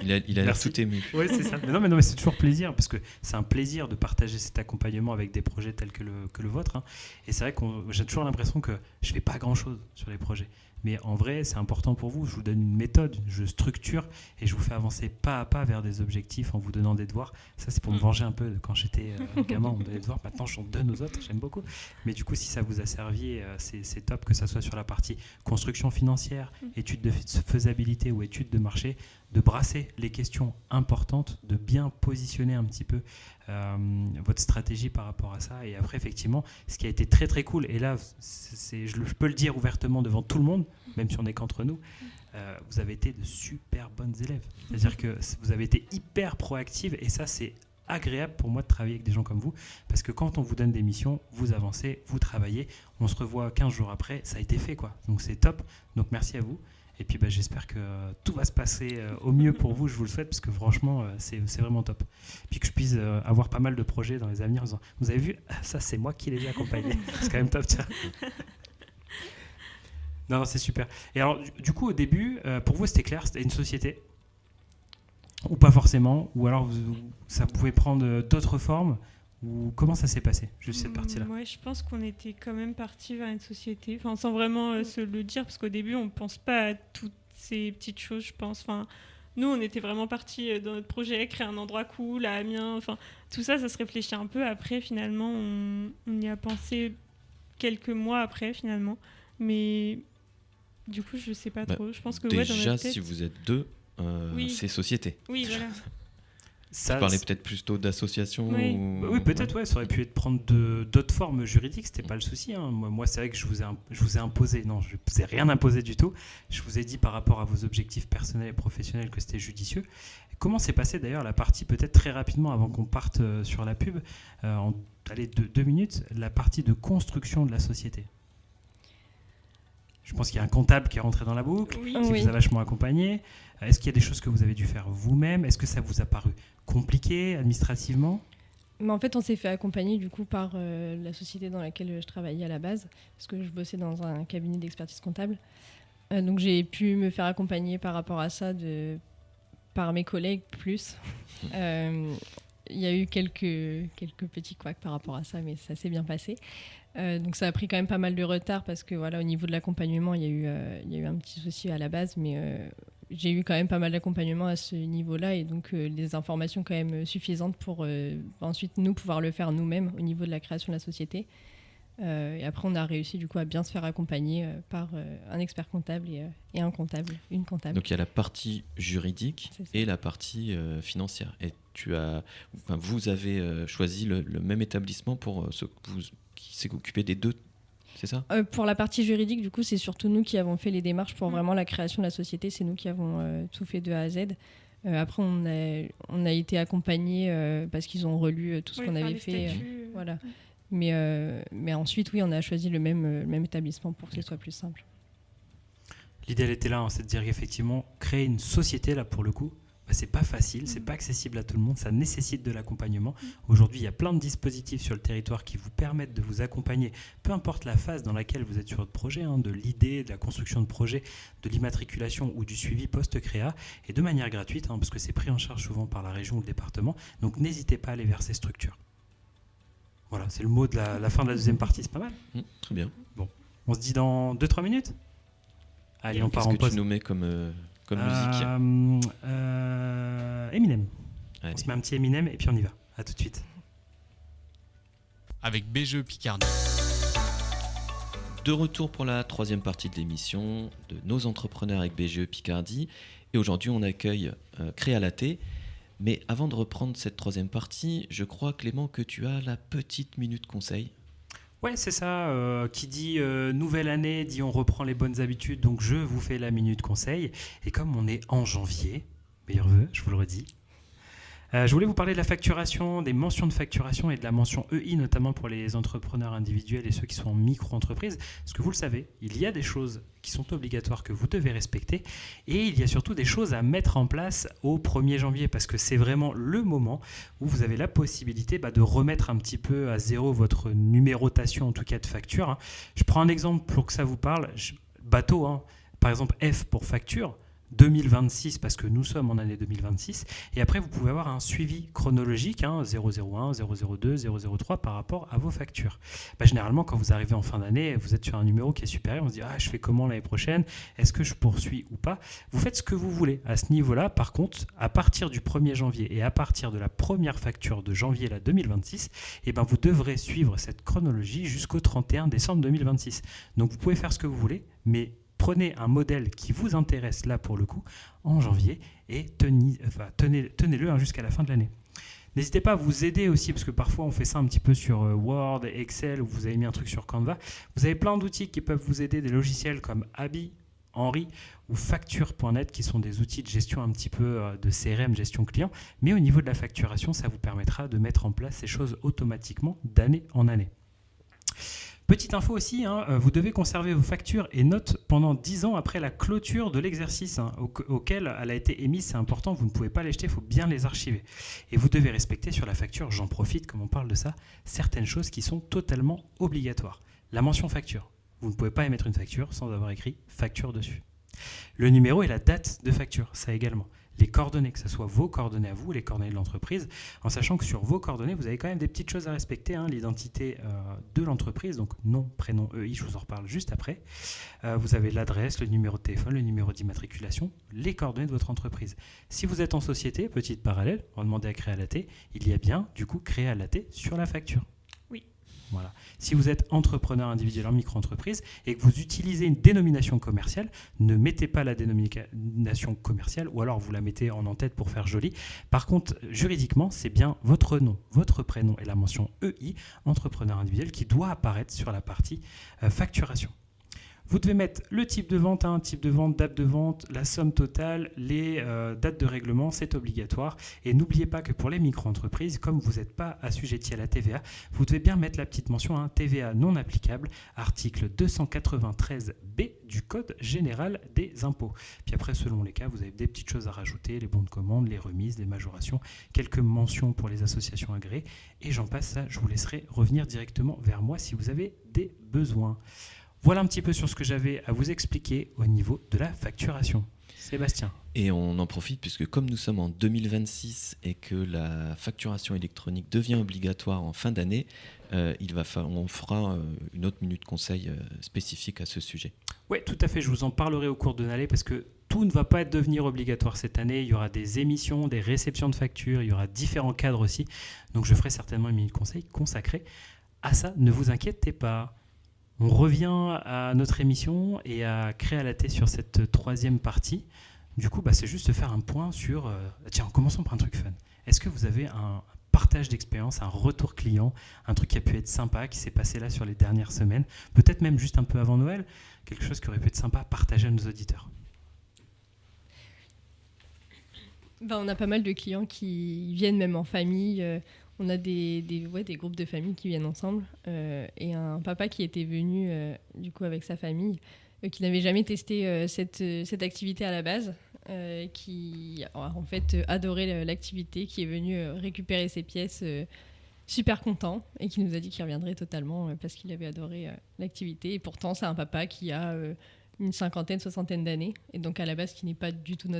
Il a l'air tout ému. Oui, c'est ça. Mais non, mais c'est toujours plaisir, parce que c'est un plaisir de partager cet accompagnement avec des projets tels que le vôtre. Hein. Et c'est vrai que j'ai toujours l'impression que je ne fais pas grand-chose sur les projets. Mais en vrai, c'est important pour vous. Je vous donne une méthode, je structure et je vous fais avancer pas à pas vers des objectifs en vous donnant des devoirs. Ça, c'est pour me venger un peu. Quand j'étais gamin, on me donnait des devoirs. Maintenant, j'en donne aux autres. J'aime beaucoup. Mais du coup, si ça vous a servi, c'est top que ça soit sur la partie construction financière, étude de faisabilité ou étude de marché, de brasser les questions importantes, de bien positionner un petit peu votre stratégie par rapport à ça. Et après, effectivement, ce qui a été très très cool, et là, je peux le dire ouvertement devant tout le monde, même si on n'est qu'entre nous, vous avez été de super bonnes élèves. C'est-à-dire que vous avez été hyper proactives, et ça, c'est agréable pour moi de travailler avec des gens comme vous, parce que quand on vous donne des missions, vous avancez, vous travaillez, on se revoit 15 jours après, ça a été fait, quoi. Donc c'est top, donc merci à vous. Et puis j'espère que tout va se passer au mieux pour vous, je vous le souhaite, parce que franchement, c'est vraiment top. Puis que je puisse avoir pas mal de projets dans les avenirs en disant, vous avez vu, ça c'est moi qui les ai accompagnés. C'est quand même top, tiens. Non, c'est super. Et alors, du coup, au début, pour vous, c'était clair, c'était une société ? Ou pas forcément ? Ou alors, ça pouvait prendre d'autres formes ? Ou comment ça s'est passé, juste cette partie-là ? Ouais, je pense qu'on était quand même parti vers une société, sans vraiment se le dire, parce qu'au début, on ne pense pas à toutes ces petites choses, je pense. Nous, on était vraiment partis dans notre projet, créer un endroit cool à Amiens. Tout ça, ça se réfléchit un peu. Après, finalement, on y a pensé quelques mois après, finalement. Mais Du coup, je sais pas Bah, trop. Je pense que ouais, dans Déjà, notre tête... si vous êtes deux, Oui. c'est société. Oui, voilà. Ça, Vous parlez peut-être plutôt d'association Oui. ou... Oui, peut-être, ouais, ça aurait pu être prendre d'autres formes juridiques, c'était pas le souci. Hein. Moi, c'est vrai que je vous ai imposé, non, je vous ai rien imposé du tout. Je vous ai dit par rapport à vos objectifs personnels et professionnels que c'était judicieux. Comment s'est passée d'ailleurs la partie, peut-être très rapidement avant qu'on parte sur la pub, allez, 2 minutes, la partie de construction de la société? Je pense qu'il y a un comptable qui est rentré dans la boucle, Oui. qui Oui. vous a vachement accompagné. Est-ce qu'il y a des choses que vous avez dû faire vous-même? Est-ce que ça vous a paru compliqué administrativement? Mais en fait, on s'est fait accompagner du coup par la société dans laquelle je travaillais à la base, parce que je bossais dans un cabinet d'expertise comptable. Donc j'ai pu me faire accompagner par rapport à ça par mes collègues plus. Il y a eu quelques petits couacs par rapport à ça, mais ça s'est bien passé. Donc ça a pris quand même pas mal de retard parce que voilà, au niveau de l'accompagnement, il y a eu un petit souci à la base, mais j'ai eu quand même pas mal d'accompagnement à ce niveau-là et donc des informations quand même suffisantes pour ensuite nous pouvoir le faire nous-mêmes au niveau de la création de la société. Et après, on a réussi du coup à bien se faire accompagner par un expert comptable et un comptable, une comptable. Donc il y a la partie juridique C'est ça. et la partie financière. Et vous avez choisi le même établissement pour qui s'est occupé des deux, c'est ça? Pour la partie juridique, du coup, c'est surtout nous qui avons fait les démarches pour vraiment la création de la société. C'est nous qui avons tout fait de A à Z. Après, on a été accompagnés parce qu'ils ont relu tout ce Oui, qu'on faire avait les fait. statuts, Voilà. Mais ensuite, oui, on a choisi le même établissement pour que ce soit plus simple. L'idée, elle était là, hein, c'est de dire qu'effectivement, créer une société, là, pour le coup, c'est pas facile, c'est pas accessible à tout le monde, ça nécessite de l'accompagnement. Aujourd'hui, il y a plein de dispositifs sur le territoire qui vous permettent de vous accompagner, peu importe la phase dans laquelle vous êtes sur votre projet, hein, de l'idée, de la construction de projet, de l'immatriculation ou du suivi post-créa, et de manière gratuite, hein, parce que c'est pris en charge souvent par la région ou le département. Donc n'hésitez pas à aller vers ces structures. Voilà, c'est le mot de la fin de la deuxième partie, c'est pas mal. Très bien. On se dit dans 2-3 minutes? Allez, on part Qu'est-ce en que pause. tu nous mets comme musique? Eminem. Allez. On se met un petit Eminem et puis on y va. À tout de suite. Avec BGE Picardie. De retour pour la troisième partie de l'émission de Nos entrepreneurs avec BGE Picardie. Et aujourd'hui, on accueille Créalaté. Mais avant de reprendre cette troisième partie, je crois, Clément, que tu as la petite minute conseil. Ouais, c'est ça. Qui dit nouvelle année, dit on reprend les bonnes habitudes. Donc je vous fais la minute conseil. Et comme on est en janvier, meilleurs vœux, je vous le redis. Je voulais vous parler de la facturation, des mentions de facturation et de la mention EI, notamment pour les entrepreneurs individuels et ceux qui sont en micro-entreprise. Parce que vous le savez, il y a des choses qui sont obligatoires que vous devez respecter et il y a surtout des choses à mettre en place au 1er janvier parce que c'est vraiment le moment où vous avez la possibilité de remettre un petit peu à zéro votre numérotation, en tout cas de facture. Hein. Je prends un exemple pour que ça vous parle. Bateau, hein. Par exemple F pour facture. 2026 parce que nous sommes en année 2026 et après vous pouvez avoir un suivi chronologique 001, 002, 003 par rapport à vos factures. Généralement quand vous arrivez en fin d'année vous êtes sur un numéro qui est supérieur, on se dit je fais comment l'année prochaine, est-ce que je poursuis ou pas, vous faites ce que vous voulez à ce niveau là. Par contre à partir du 1er janvier et à partir de la première facture de janvier 2026 vous devrez suivre cette chronologie jusqu'au 31 décembre 2026. Donc vous pouvez faire ce que vous voulez mais prenez un modèle qui vous intéresse là pour le coup en janvier et tenez-le jusqu'à la fin de l'année. N'hésitez pas à vous aider aussi parce que parfois on fait ça un petit peu sur Word, Excel ou vous avez mis un truc sur Canva. Vous avez plein d'outils qui peuvent vous aider, des logiciels comme Abi, Henri ou Facture.net qui sont des outils de gestion un petit peu de CRM, gestion client. Mais au niveau de la facturation, ça vous permettra de mettre en place ces choses automatiquement d'année en année. Petite info aussi, vous devez conserver vos factures et notes pendant 10 ans après la clôture de l'exercice auquel elle a été émise. C'est important, vous ne pouvez pas les jeter, il faut bien les archiver. Et vous devez respecter sur la facture, j'en profite comme on parle de ça, certaines choses qui sont totalement obligatoires. La mention facture, vous ne pouvez pas émettre une facture sans avoir écrit facture dessus. Le numéro et la date de facture, ça également. Les coordonnées, que ce soit vos coordonnées à vous, les coordonnées de l'entreprise, en sachant que sur vos coordonnées, vous avez quand même des petites choses à respecter, l'identité de l'entreprise, donc nom, prénom, EI, je vous en reparle juste après. Vous avez l'adresse, le numéro de téléphone, le numéro d'immatriculation, les coordonnées de votre entreprise. Si vous êtes en société, petite parallèle, on va demander à Créalaté, il y a bien, du coup, Créalaté sur la facture. Oui. Voilà. Si vous êtes entrepreneur individuel en micro-entreprise et que vous utilisez une dénomination commerciale, ne mettez pas la dénomination commerciale ou alors vous la mettez en en-tête pour faire joli. Par contre, juridiquement, c'est bien votre nom, votre prénom et la mention EI, entrepreneur individuel, qui doit apparaître sur la partie facturation. Vous devez mettre le type de vente, date de vente, la somme totale, les dates de règlement, c'est obligatoire. Et n'oubliez pas que pour les micro-entreprises, comme vous n'êtes pas assujetti à la TVA, vous devez bien mettre la petite mention TVA non applicable, article 293B du Code général des impôts. Puis après, selon les cas, vous avez des petites choses à rajouter, les bons de commande, les remises, les majorations, quelques mentions pour les associations agréées. Et j'en passe, ça, je vous laisserai revenir directement vers moi si vous avez des besoins. Voilà un petit peu sur ce que j'avais à vous expliquer au niveau de la facturation. Sébastien. Et on en profite puisque comme nous sommes en 2026 et que la facturation électronique devient obligatoire en fin d'année, on fera une autre minute conseil spécifique à ce sujet. Oui, tout à fait. Je vous en parlerai au cours de l'année parce que tout ne va pas devenir obligatoire cette année. Il y aura des émissions, des réceptions de factures, il y aura différents cadres aussi. Donc je ferai certainement une minute conseil consacrée à ça. Ne vous inquiétez pas. On revient à notre émission et à Créalaté sur cette troisième partie. Du coup, c'est juste faire un point sur... Tiens, commençons par un truc fun. Est-ce que vous avez un partage d'expérience, un retour client, un truc qui a pu être sympa, qui s'est passé là sur les dernières semaines, peut-être même juste un peu avant Noël, quelque chose qui aurait pu être sympa à partager à nos auditeurs? On a pas mal de clients qui viennent même en famille. On a des groupes de famille qui viennent ensemble et un papa qui était venu du coup avec sa famille, qui n'avait jamais testé cette activité à la base, qui a en fait adoré l'activité, qui est venu récupérer ses pièces super content et qui nous a dit qu'il reviendrait totalement parce qu'il avait adoré l'activité. Et pourtant, c'est un papa qui a une cinquantaine, soixantaine d'années, et donc à la base qui n'est pas du tout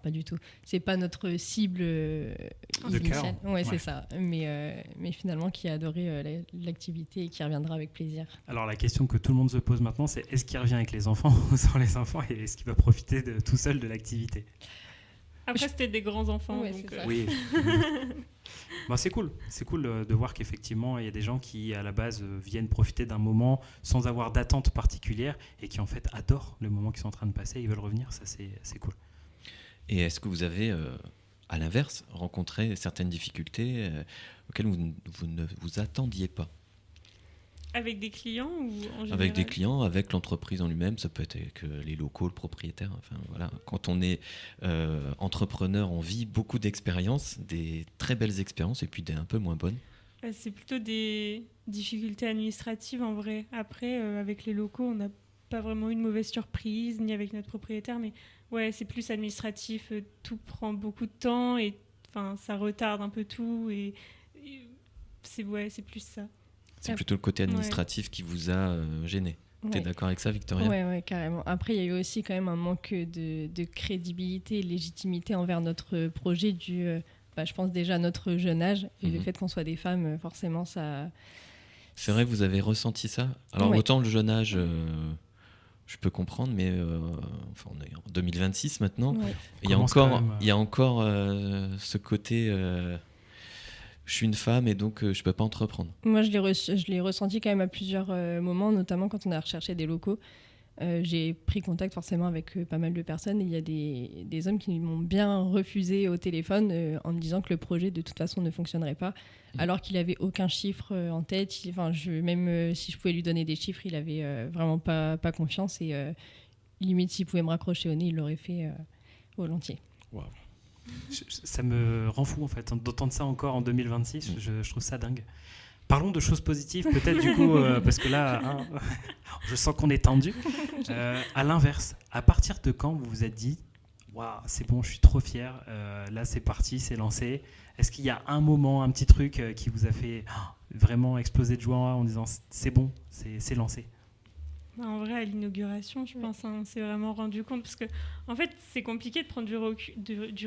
pas du tout, c'est pas notre cible initiale. Ouais, c'est ça, mais finalement qui a adoré l'activité et qui reviendra avec plaisir. Alors la question que tout le monde se pose maintenant, c'est est-ce qu'il revient avec les enfants ou sans les enfants, et est-ce qu'il va profiter tout seul de l'activité? Après, c'était des grands-enfants. Ouais, donc, oui. C'est cool de voir qu'effectivement, il y a des gens qui, à la base, viennent profiter d'un moment sans avoir d'attente particulière et qui, en fait, adorent le moment qu'ils sont en train de passer. Ils veulent revenir, ça, c'est cool. Et est-ce que vous avez, à l'inverse, rencontré certaines difficultés auxquelles vous ne vous attendiez pas? Avec des clients ou en général? Avec des clients, avec l'entreprise en lui-même, ça peut être avec les locaux, le propriétaire. Enfin, voilà. Quand on est entrepreneur, on vit beaucoup d'expériences, des très belles expériences et puis des un peu moins bonnes. C'est plutôt des difficultés administratives en vrai. Après, avec les locaux, on n'a pas vraiment eu de mauvaise surprise, ni avec notre propriétaire, mais ouais, c'est plus administratif. Tout prend beaucoup de temps et ça retarde un peu tout. Et c'est plus ça. C'est plutôt le côté administratif qui vous a gêné. Tu es d'accord avec ça, Victoria? Oui, carrément. Après, il y a eu aussi quand même un manque de crédibilité et de légitimité envers notre projet dû, je pense déjà à notre jeune âge. Et le fait qu'on soit des femmes, forcément, ça... C'est vrai, vous avez ressenti ça? Alors, autant le jeune âge, je peux comprendre, mais on est en 2026 maintenant. Ouais. Il y a encore ce côté... je suis une femme et donc je ne peux pas entreprendre. Moi, je l'ai ressenti quand même à plusieurs moments, notamment quand on a recherché des locaux. J'ai pris contact forcément avec pas mal de personnes et il y a des hommes qui m'ont bien refusé au téléphone en me disant que le projet de toute façon ne fonctionnerait pas, alors qu'il n'avait aucun chiffre en tête. Même si je pouvais lui donner des chiffres, il n'avait vraiment pas confiance et limite s'il pouvait me raccrocher au nez, il l'aurait fait volontiers. Wow. Ça me rend fou en fait d'entendre ça encore en 2026. Je trouve ça dingue. Parlons de choses positives peut-être du coup parce que là je sens qu'on est tendu. À l'inverse, à partir de quand vous vous êtes dit waouh, c'est bon, je suis trop fier, là c'est parti, c'est lancé? Est-ce qu'il y a un moment, un petit truc qui vous a fait vraiment exploser de joie en disant c'est bon, c'est lancé? En vrai, à l'inauguration, je pense, on s'est vraiment rendu compte. Parce que, en fait, c'est compliqué de prendre du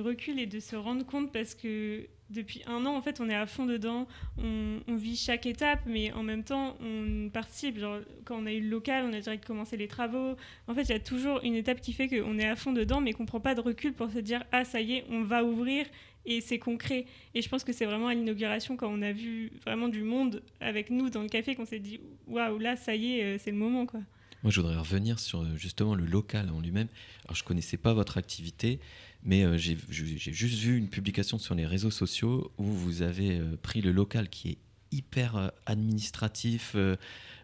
recul et de se rendre compte parce que depuis 1 an, en fait, on est à fond dedans. On vit chaque étape, mais en même temps, on participe. Genre, quand on a eu le local, on a direct commencé les travaux. En fait, il y a toujours une étape qui fait qu'on est à fond dedans, mais qu'on ne prend pas de recul pour se dire « Ah, ça y est, on va ouvrir ». et c'est concret. Et je pense que c'est vraiment à l'inauguration, quand on a vu vraiment du monde avec nous dans le café, qu'on s'est dit waouh, là ça y est, c'est le moment, quoi. Moi, je voudrais revenir sur justement le local en lui-même. Alors, je ne connaissais pas votre activité, mais j'ai juste vu une publication sur les réseaux sociaux où vous avez pris le local qui est hyper administratif.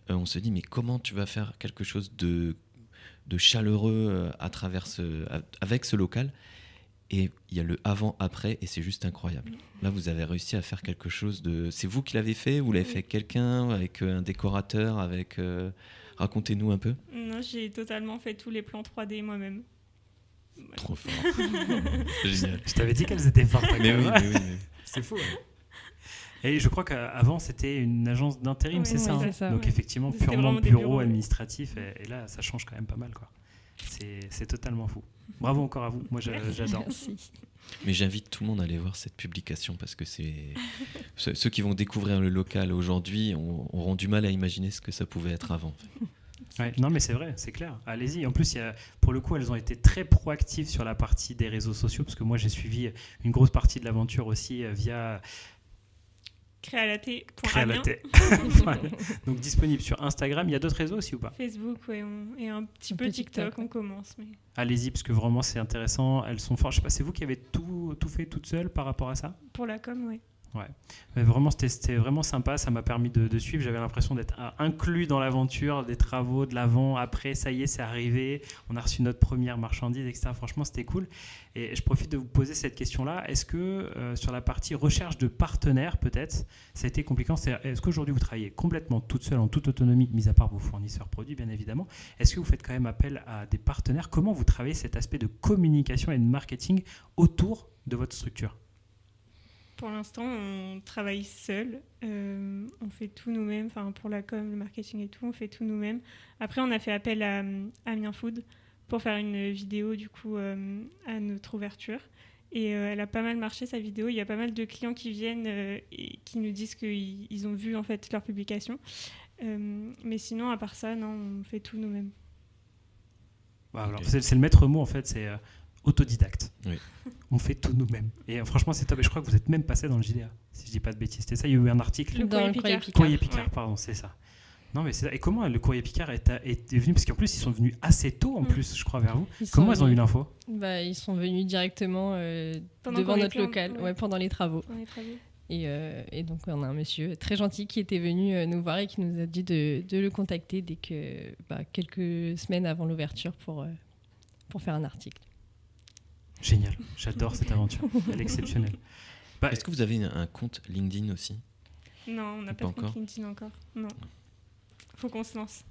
On se dit, mais comment tu vas faire quelque chose de chaleureux avec ce local ? Et il y a le avant-après, et c'est juste incroyable. Là, vous avez réussi à faire quelque chose de... C'est vous qui l'avez fait ? Vous l'avez fait avec quelqu'un, avec un décorateur, avec... Racontez-nous un peu. Non, j'ai totalement fait tous les plans 3D moi-même. Trop fort. Génial. Je t'avais dit qu'elles étaient fortes. Mais oui. C'est fou. Et je crois qu'avant, c'était une agence d'intérim, Ouais, c'est ça, c'est hein. ça, Donc ouais. effectivement, C'était purement vraiment des bureau bureaux, ouais. administratif. Et là, ça change quand même pas mal, quoi. C'est totalement fou. Bravo encore à vous. Moi, j'adore. Merci. Mais j'invite tout le monde à aller voir cette publication parce que ceux qui vont découvrir le local aujourd'hui auront du mal à imaginer ce que ça pouvait être avant. Ouais, non, mais c'est vrai, c'est clair. Allez-y. En plus, pour le coup, elles ont été très proactives sur la partie des réseaux sociaux, parce que moi, j'ai suivi une grosse partie de l'aventure aussi via Créalaté.amiens. Voilà. Donc disponible sur Instagram. Il y a d'autres réseaux aussi ou pas ? Facebook, ouais, et un petit peu TikTok, on commence. Mais... Allez-y, parce que vraiment, c'est intéressant. Elles sont fortes. Je sais pas, c'est vous qui avez tout fait toute seule par rapport à ça ? Pour la com, ouais. Ouais. Mais vraiment, c'était vraiment sympa. Ça m'a permis de suivre. J'avais l'impression d'être inclus dans l'aventure, des travaux, de l'avant. Après, ça y est, c'est arrivé. On a reçu notre première marchandise, etc. Franchement, c'était cool. Et je profite de vous poser cette question-là. Est-ce que sur la partie recherche de partenaires, peut-être, ça a été compliqué ? Est-ce qu'aujourd'hui, vous travaillez complètement toute seule, en toute autonomie, mis à part vos fournisseurs produits, bien évidemment ? Est-ce que vous faites quand même appel à des partenaires ? Comment vous travaillez cet aspect de communication et de marketing autour de votre structure ? Pour l'instant, on travaille seul. On fait tout nous-mêmes. Enfin, pour la com, le marketing et tout, on fait tout nous-mêmes. Après, on a fait appel à Amiens Food pour faire une vidéo, du coup, à notre ouverture. Et elle a pas mal marché, sa vidéo. Il y a pas mal de clients qui viennent et qui nous disent qu'ils ont vu, en fait, leur publication. Mais sinon, à part ça, non, on fait tout nous-mêmes. Bah, alors, c'est le maître mot, en fait, c'est... autodidacte. Oui. On fait tout nous-mêmes. Et franchement, c'est top. Et je crois que vous êtes même passé dans le JDA, si je dis pas de bêtises. C'était ça, il y a eu un article. Le Dans courrier le courrier Picard. Courrier Picard, Ouais. pardon, c'est ça. Non, mais c'est ça. Et comment le courrier Picard est venu ? Parce qu'en plus, ils sont venus assez tôt, en plus, je crois, vers vous. Comment ils ont eu l'info ? Ils sont venus directement Pendant devant qu'on notre était local, ouais. pendant les travaux. On est travaillé. Et donc, on a un monsieur très gentil qui était venu nous voir et qui nous a dit de le contacter dès que quelques semaines avant l'ouverture pour faire un article. Génial, j'adore cette aventure. Elle est exceptionnelle. Est-ce que vous avez un compte LinkedIn aussi ? Non, on n'a Pas pas de encore. compte LinkedIn encore. Non. Faut qu'on se lance.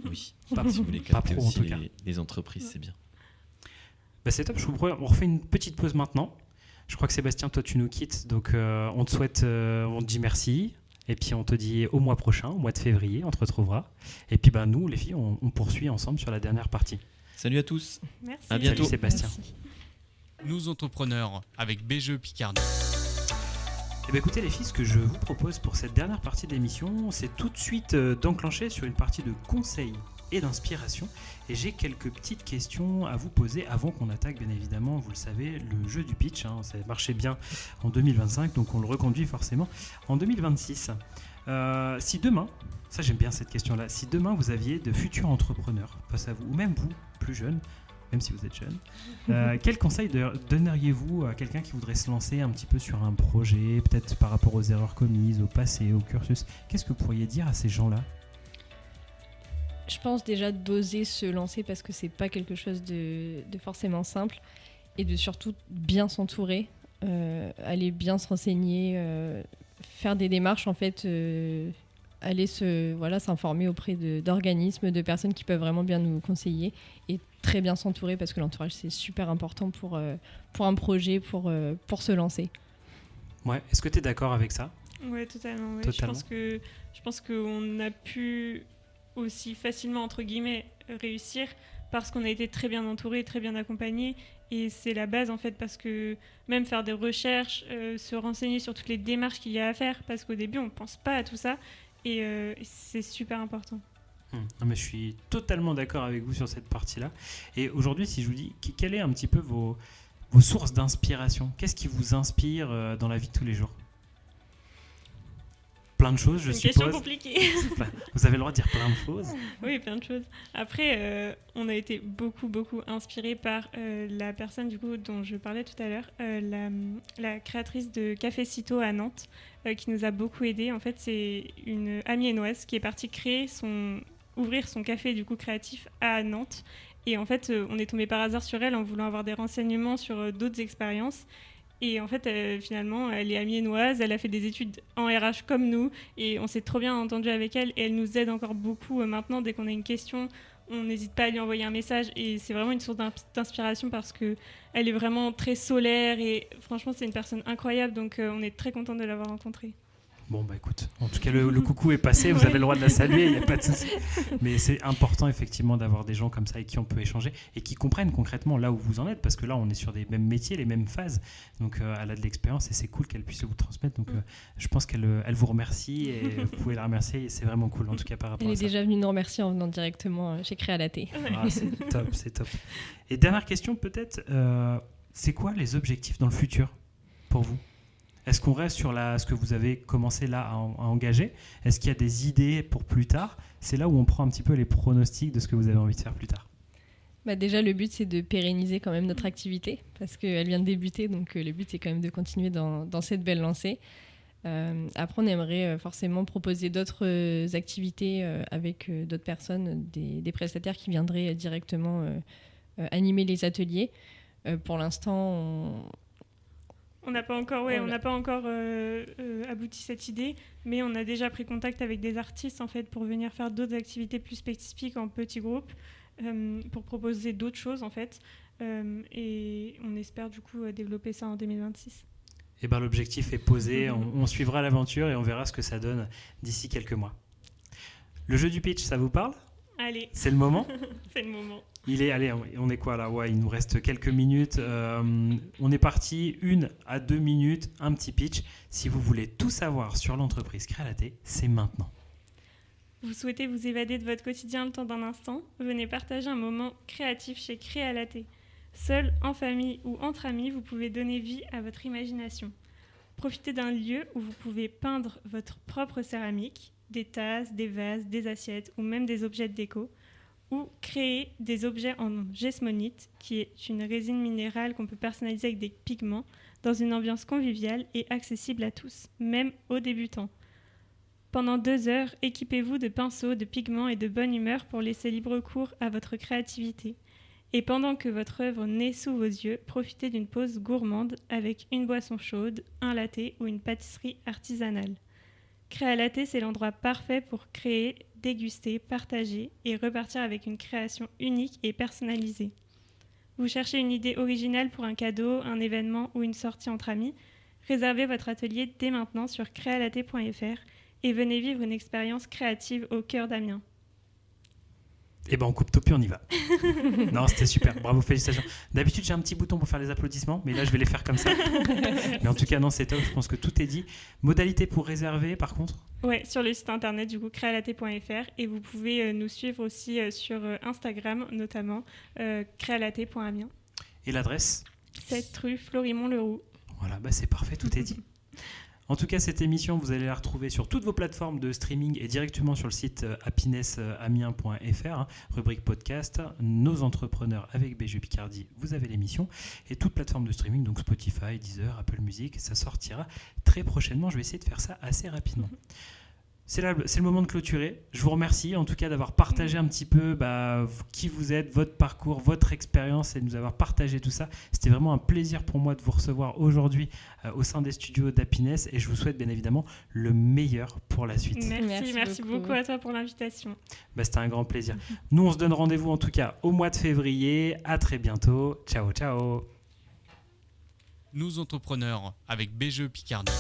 Oui. Pas- Si vous voulez pas capter pro, en aussi tout cas. les entreprises, c'est bien. C'est top, on refait une petite pause maintenant. Je crois que Sébastien, toi tu nous quittes, donc on te souhaite, on te dit merci, et puis on te dit au mois prochain, au mois de février, on te retrouvera. Et puis nous, les filles, on poursuit ensemble sur la dernière partie. Salut à tous. Merci. À bientôt. Salut Sébastien. Merci. Nous entrepreneurs avec BGE Picardie. Écoutez les filles, ce que je vous propose pour cette dernière partie de l'émission, c'est tout de suite d'enclencher sur une partie de conseils et d'inspiration. Et j'ai quelques petites questions à vous poser avant qu'on attaque, bien évidemment, vous le savez, le jeu du pitch. Ça a marché bien en 2025, donc on le reconduit forcément en 2026. Si demain, ça j'aime bien cette question-là, si demain vous aviez de futurs entrepreneurs face à vous, ou même vous, plus jeunes, même si vous êtes jeune, quel conseil donneriez-vous à quelqu'un qui voudrait se lancer un petit peu sur un projet, peut-être par rapport aux erreurs commises, au passé, au cursus ? Qu'est-ce que vous pourriez dire à ces gens-là ? Je pense déjà d'oser se lancer parce que c'est pas quelque chose de forcément simple et de surtout bien s'entourer, aller bien se renseigner, faire des démarches en fait, aller s'informer auprès d'organismes, de personnes qui peuvent vraiment bien nous conseiller et très bien s'entourer parce que l'entourage c'est super important pour un projet, pour se lancer. Ouais, est-ce que tu es d'accord avec ça ? Ouais, totalement. Ouais. Totalement. Je pense qu'on a pu aussi facilement, entre guillemets, réussir parce qu'on a été très bien entouré, très bien accompagné. Et c'est la base, en fait, parce que même faire des recherches, se renseigner sur toutes les démarches qu'il y a à faire, parce qu'au début, on ne pense pas à tout ça. Et c'est super important. Non, mais je suis totalement d'accord avec vous sur cette partie-là. Et aujourd'hui, si je vous dis, quel est un petit peu vos sources d'inspiration. Qu'est-ce qui vous inspire dans la vie de tous les jours ? Plein de choses, je C'est une question suppose. compliquée. Vous avez le droit de dire plein de choses. Oui, plein de choses. Après, on a été beaucoup inspirés par la personne du coup dont je parlais tout à l'heure, la créatrice de Café Cito à Nantes, qui nous a beaucoup aidés. En fait, c'est une amiénoise qui est partie ouvrir son café du coup créatif à Nantes. Et en fait, on est tombé par hasard sur elle en voulant avoir des renseignements sur d'autres expériences. Et en fait, finalement, elle est amiénoise, elle a fait des études en RH comme nous, et on s'est trop bien entendu avec elle, et elle nous aide encore beaucoup maintenant. Dès qu'on a une question, on n'hésite pas à lui envoyer un message, et c'est vraiment une source d'inspiration parce qu'elle est vraiment très solaire, et franchement, c'est une personne incroyable, donc on est très content de l'avoir rencontrée. Bon, bah écoute, en tout cas, le coucou est passé, vous avez le droit de la saluer, il n'y a pas de souci. Mais c'est important, effectivement, d'avoir des gens comme ça avec qui on peut échanger et qui comprennent concrètement là où vous en êtes, parce que là, on est sur des mêmes métiers, les mêmes phases. Donc, elle a de l'expérience et c'est cool qu'elle puisse vous transmettre. Donc, je pense qu'elle vous remercie et vous pouvez la remercier et c'est vraiment cool, en tout cas, par rapport à ça. Elle est déjà venue nous remercier en venant directement chez Créalaté. Ah, c'est top. Et dernière question, peut-être, c'est quoi les objectifs dans le futur pour vous ? Est-ce qu'on reste sur ce que vous avez commencé là à engager ? Est-ce qu'il y a des idées pour plus tard ? C'est là où on prend un petit peu les pronostics de ce que vous avez envie de faire plus tard. Déjà, le but, c'est de pérenniser quand même notre activité parce qu'elle vient de débuter. Donc, le but, c'est quand même de continuer dans cette belle lancée. Après, on aimerait forcément proposer d'autres activités avec d'autres personnes, des prestataires qui viendraient directement animer les ateliers. Pour l'instant, on n'a pas encore abouti cette idée, mais on a déjà pris contact avec des artistes en fait pour venir faire d'autres activités plus spécifiques en petits groupes, pour proposer d'autres choses en fait, et on espère du coup développer ça en 2026. Et ben l'objectif est posé, on suivra l'aventure et on verra ce que ça donne d'ici quelques mois. Le jeu du pitch, ça vous parle ? Allez. C'est le moment ? C'est le moment. On est quoi là ? Ouais, il nous reste quelques minutes. On est parti 1 à 2 minutes, un petit pitch. Si vous voulez tout savoir sur l'entreprise Créalaté, c'est maintenant. Vous souhaitez vous évader de votre quotidien le temps d'un instant ? Venez partager un moment créatif chez Créalaté. Seul, en famille ou entre amis, vous pouvez donner vie à votre imagination. Profitez d'un lieu où vous pouvez peindre votre propre céramique, des tasses, des vases, des assiettes ou même des objets de déco, ou créer des objets en gessmonite, qui est une résine minérale qu'on peut personnaliser avec des pigments, dans une ambiance conviviale et accessible à tous, même aux débutants. Pendant 2 heures, équipez-vous de pinceaux, de pigments et de bonne humeur pour laisser libre cours à votre créativité. Et pendant que votre œuvre naît sous vos yeux, profitez d'une pause gourmande avec une boisson chaude, un latte ou une pâtisserie artisanale. Créalaté, c'est l'endroit parfait pour créer, déguster, partager et repartir avec une création unique et personnalisée. Vous cherchez une idée originale pour un cadeau, un événement ou une sortie entre amis ? Réservez votre atelier dès maintenant sur créalaté.fr et venez vivre une expérience créative au cœur d'Amiens. Eh ben on coupe tout puis on y va. Non, c'était super, bravo, félicitations. D'habitude j'ai un petit bouton pour faire les applaudissements, mais là je vais les faire comme ça. Mais en tout cas non, c'est top, je pense que tout est dit. Modalité pour réserver par contre ? Ouais, sur le site internet du coup créalaté.fr, et vous pouvez nous suivre aussi sur Instagram notamment, créalaté.amiens. Et l'adresse ? 7 rue Florimond-Leroux. Voilà, bah c'est parfait, tout est dit. En tout cas, cette émission, vous allez la retrouver sur toutes vos plateformes de streaming et directement sur le site happinessamiens.fr, rubrique podcast, nos entrepreneurs avec BG Picardie, vous avez l'émission, et toute plateforme de streaming, donc Spotify, Deezer, Apple Music, ça sortira très prochainement. Je vais essayer de faire ça assez rapidement. C'est le moment de clôturer. Je vous remercie en tout cas d'avoir partagé un petit peu qui vous êtes, votre parcours, votre expérience et de nous avoir partagé tout ça. C'était vraiment un plaisir pour moi de vous recevoir aujourd'hui au sein des studios d'Happiness et je vous souhaite bien évidemment le meilleur pour la suite. Merci beaucoup à toi pour l'invitation. C'était un grand plaisir. Nous, on se donne rendez-vous en tout cas au mois de février. À très bientôt. Ciao, ciao. Nous entrepreneurs avec BGE Picardie.